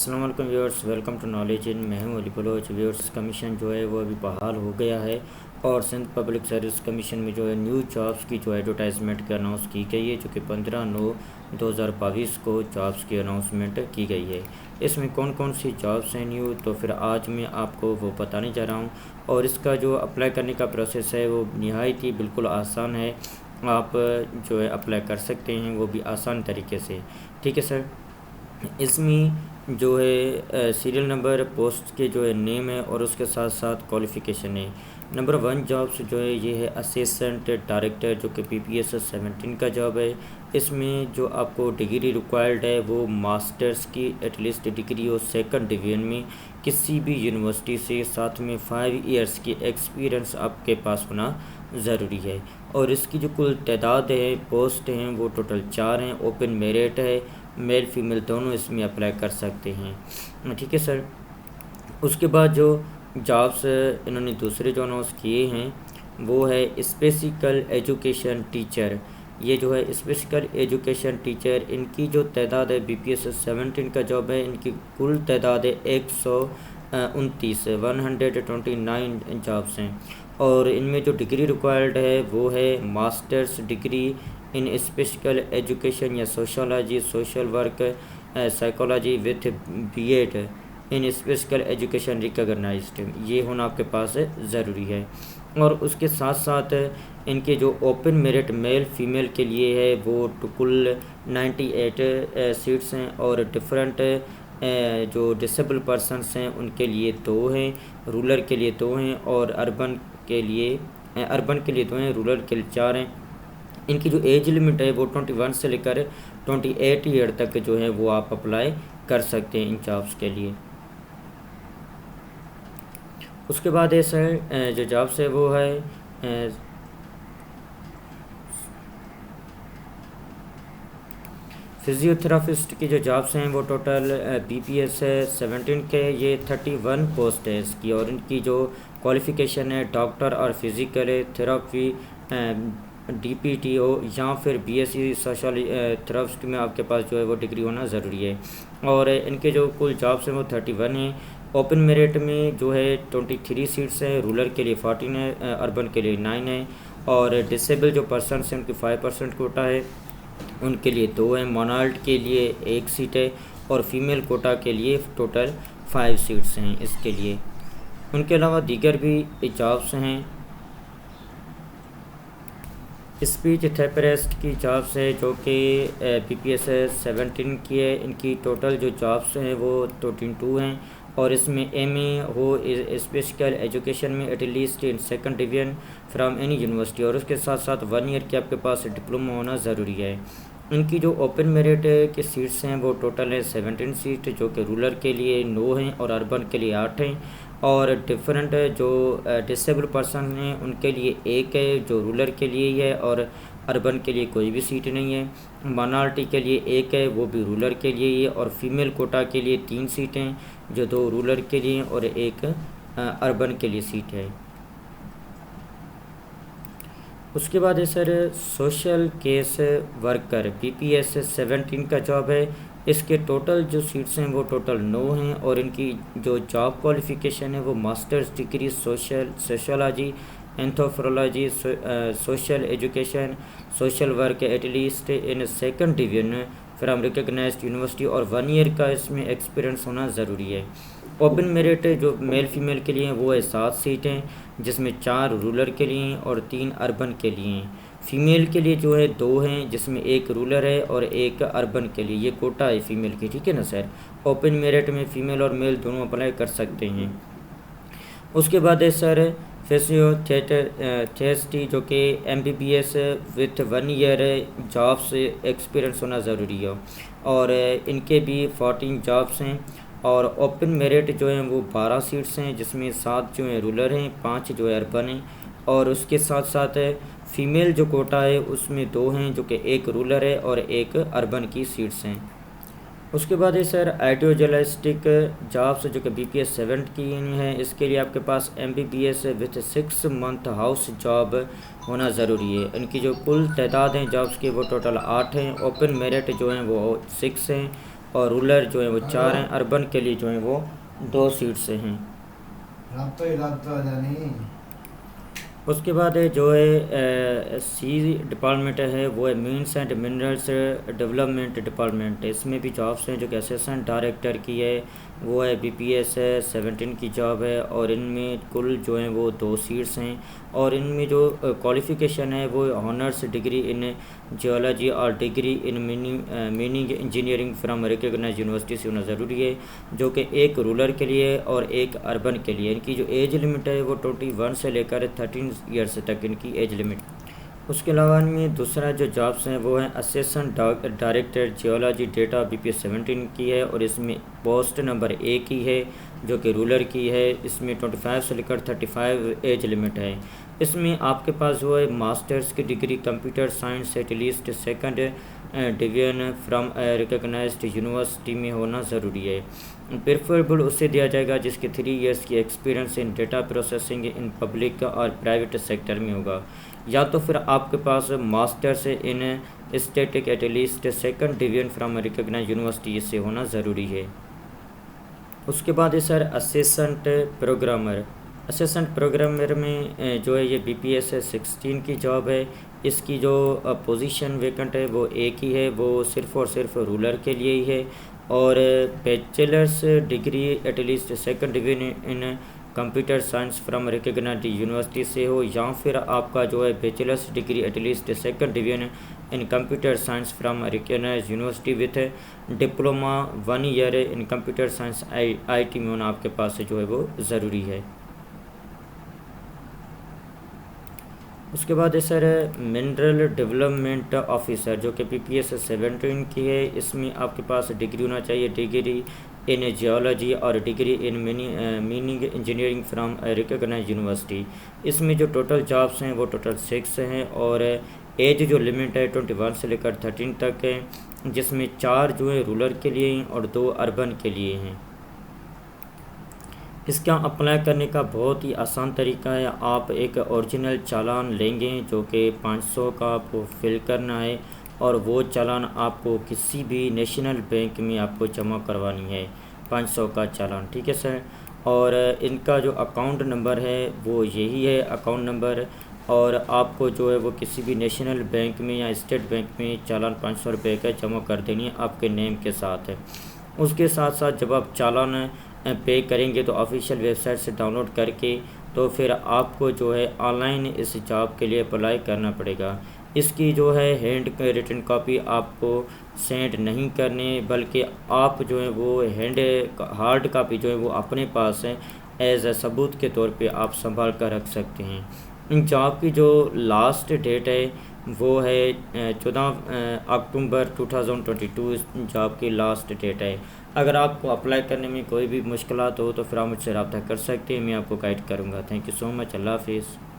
अस्सलाम वालेकुम viewers, welcome to knowledge in. मैं हूं अली बलोच। व्यूअर्स, कमीशन जो है वो अभी बहाल हो गया है और सिंध पब्लिक सर्विस कमीशन में जो है न्यू जॉब्स की जो एडवर्टाइजमेंट की अनाउंस की गई है, जो कि 15/9/2022 को जॉब्स की अनाउंसमेंट की गई है। इसमें कौन कौन सी जॉब्स हैं न्यू, तो फिर आज मैं आपको वो बताने जा रहा हूँ। और इसका जो अप्लाई करने का प्रोसेस है वो नहायत ही बिल्कुल आसान है। आप जो है अप्लाई कर सकते हैं, वो भी आसान तरीके से। ठीक है सर। इसमें जो है सीरियल नंबर, पोस्ट के जो है नेम है और उसके साथ साथ क्वालिफ़िकेशन है। नंबर 1 जॉब्स जो है ये है असिस्टेंट डायरेक्टर, जो कि PPS 17 का जॉब है। इसमें जो आपको डिग्री रिक्वायर्ड है वो मास्टर्स की एटलीस्ट डिग्री और सेकंड डिवीजन में किसी भी यूनिवर्सिटी से, साथ में 5 इयर्स की एक्सपीरियंस आपके पास होना ज़रूरी है। और इसकी जो कुल तादाद है, पोस्ट हैं, वो टोटल 4 हैं। ओपन मेरिट है, मेल फीमेल दोनों इसमें अप्लाई कर सकते हैं। ठीक है सर। उसके बाद जो जॉब्स इन्होंने दूसरे जो अनाउंस किए हैं वो है स्पेसिकल एजुकेशन टीचर। ये जो है स्पेसिकल एजुकेशन टीचर, इनकी जो तादाद है BPS 17 का जॉब है, इनकी कुल तादाद है 129 जॉब्स हैं। और इनमें जो डिग्री रिक्वायर्ड है वो है masters degree in special education या sociology, social work, psychology with BEd in special education recognized, ये होना आपके पास ज़रूरी है। और उसके साथ साथ इनके जो ओपन मेरिट मेल फीमेल के लिए है वो कुल 98 सीट्स हैं। और डिफरेंट जो डिसेबल पर्सनस हैं उनके लिए 2 हैं, रूरल के लिए 2 हैं और अर्बन के लिए 2 हैं, रूरल के लिए 4 हैं। इनकी जो एज लिमिट है वो 21 से लेकर 28 ईयर तक जो है वो आप अप्लाई कर सकते हैं इन जॉब्स के लिए। उसके बाद है सर जो जॉब्स है वो है फिजियोथेरापिस्ट की जो जॉब्स हैं वो टोटल BPS 17 के ये 31 पोस्ट है इसकी। और इनकी जो क्वालिफ़िकेशन है डॉक्टर और फिज़िकल थेरापी DPTO या फिर BSc सोशल थेरापिस्ट में आपके पास जो है वो डिग्री होना ज़रूरी है। और इनके जो कुल जॉब्स हैं वो 31 हैं। ओपन मेरिट में जो है 23 सीट्स हैं, रूरल के लिए 14 है, अर्बन के लिए 9 है। और डिसेबल जो पर्सन हैं उनकी 5% कोटा है, उनके लिए 2 हैं। मोनाल्ट के लिए 1 सीट है और फीमेल कोटा के लिए टोटल 5 सीट्स हैं इसके लिए। उनके अलावा दीगर भी जॉब्स हैं। स्पीच थेरेपिस्ट की जॉब्स है जो कि BPS 17 की है। इनकी टोटल जो जॉब्स हैं वो 22 हैं। और इसमें MA हो स्पेशल एजुकेशन में at least in second division from any university, और उसके साथ साथ 1 ईयर के आपके पास डिप्लोमा होना ज़रूरी है। इनकी जो ओपन मेरिट की सीट्स हैं वो टोटल है 17 सीट, जो कि रूरल के लिए 9 हैं और अर्बन के लिए 8 हैं। और डिफरेंट जो डिसेबल पर्सन हैं उनके लिए 1 है, जो रूरल के लिए ही है, और अर्बन के लिए कोई भी सीट नहीं है। माइनॉरिटी के लिए 1 है, वो भी रूरल के लिए ही है। और फीमेल कोटा के लिए 3 सीटें, जो 2 रूरल के लिए और 1 अर्बन के लिए सीट है। उसके बाद है sir social case worker, BPS 17 का जॉब है। इसके टोटल जो सीट्स हैं वो टोटल 9 हैं। और इनकी जो जॉब क्वालिफ़िकेशन है वो masters degree sociology, anthropology, social education, social work at least in second division from recognised university, और 1 ईयर का इसमें एक्सपीरियंस होना ज़रूरी है। ओपन मेरिट जो मेल फीमेल के लिए हैं वो है 7 सीटें, जिसमें 4 रूरल के लिए हैं और 3 अर्बन के लिए हैं। फ़ीमेल के लिए जो है 2 हैं, जिसमें 1 रूरल है और 1 अर्बन के लिए, ये कोटा है फ़ीमेल की। ठीक है ना सर। ओपन मेरिट में फ़ीमेल और मेल दोनों अप्लाई कर सकते हैं। उसके बाद है सर फिजियोथेरेपिस्ट, जो कि MBBS with 1 year jobs experience होना ज़रूरी है। और इनके भी 14 जॉब्स हैं। और ओपन मेरिट जो हैं वो 12 सीट्स हैं, जिसमें 7 जो हैं रूरल हैं, 5 जो है अर्बन हैं। और उसके साथ साथ फ़ीमेल जो कोटा है उसमें 2 हैं, जो कि 1 रूरल है और 1 अर्बन की सीट्स हैं। उसके बाद है सर आइडियोलॉजिस्टिक जॉब्स, जो कि BPS 7 की है। इसके लिए आपके पास MBBS with 6 month house job होना ज़रूरी है। इनकी जो कुल तादाद हैं जॉब्स की वो टोटल 8 हैं। ओपन मेरिट जो हैं वो 6 हैं। और रूरल जो है वो 4 हैं, अर्बन के लिए जो है वो 2 सीट्स हैं। उसके बाद जो है सी डिपार्टमेंट है वो है means and minerals development department. इसमें भी जॉब्स हैं जो कि असिस्टेंट डायरेक्टर की है, वो है बीपीएस है, 17 की जॉब है और इनमें कुल जो है वो 2 सीट्स हैं। और इनमें जो क्वालिफ़िकेशन है वो ऑनर्स डिग्री इन जियोलॉजी और degree in mining engineering from recognise university से होना ज़रूरी है, जो कि एक रूरल के लिए और एक अर्बन के लिए। इनकी जो एज लिमिट है वो 21 से लेकर 13 ईयर्स तक इनकी एज लिमिट। उसके अलावा इनमें दूसरा जो जॉब्स हैं वो है assistant director geology data BPS 17 की है और इसमें पोस्ट नंबर 1 की है जो कि रूरल की है। इसमें 25 से लेकर 35 एज लिमिट है। इसमें आपके पास जो है मास्टर्स की degree computer science at least 2nd division from recognised university में होना ज़रूरी है। प्रेफरेबल उससे दिया जाएगा जिसके 3 इयर्स की experience in data processing in public और प्राइवेट सेक्टर में होगा, या तो फिर आपके पास masters in static at least 2nd division from recognised university इससे होना ज़रूरी है। उसके बाद है sir assistant programmer. Assistant programmer में जो है ये बीपीएस 16 की जॉब है। इसकी जो पोजीशन वेकेंट है वो एक ही है, वो सिर्फ़ और सिर्फ रूरल के लिए ही है। और bachelors degree at least 2nd division in computer science from recognised university से हो, या फिर आपका जो है bachelors degree at least 2nd division in computer science from recognised university with diploma 1 year in computer science IT में होना आपके पास जो है वो ज़रूरी है। उसके बाद है सर मिनरल डेवलपमेंट ऑफिसर जो कि पीपीएस 17 की है। इसमें आपके पास डिग्री होना चाहिए, डिग्री इन जियोलॉजी और degree in mining engineering from recognised university. इसमें जो टोटल जॉब्स हैं वो टोटल 6 हैं और एज जो लिमिट है 21 से लेकर 13 तक है, जिसमें 4 जो है रूरल के लिए हैं और 2 अर्बन के लिए हैं। इसका अप्लाई करने का बहुत ही आसान तरीका है। आप एक ओरिजिनल चालान लेंगे जो कि 500 का आपको फिल करना है और वो चालान आपको किसी भी नेशनल बैंक में आपको जमा करवानी है, 500 का चालान, ठीक है सर। और इनका जो अकाउंट नंबर है वो यही है अकाउंट नंबर, और आपको जो है वो किसी भी नेशनल बैंक में या स्टेट बैंक में चालान 500 रुपये का जमा कर देनी है आपके नेम के साथ है। उसके साथ साथ जब आप चालान पे करेंगे तो ऑफिशियल वेबसाइट से डाउनलोड करके तो फिर आपको जो है ऑनलाइन इस जॉब के लिए अप्लाई करना पड़ेगा। इसकी जो है हैंड रिटन कॉपी आपको सेंड नहीं करने, बल्कि आप जो है वो हार्ड कॉपी जो है वो अपने पास है एज अ सबूत के तौर पे आप संभाल कर रख सकते हैं। इन जॉब की जो लास्ट डेट है वो है 14 अक्टूबर 2022 इस जॉब की लास्ट डेट है। अगर आपको अप्लाई करने में कोई भी मुश्किलात हो तो फिर आप मुझसे रब्ता कर सकते हैं, मैं आपको गाइड करूँगा। थैंक यू सो मच, अल्लाह हाफिज़।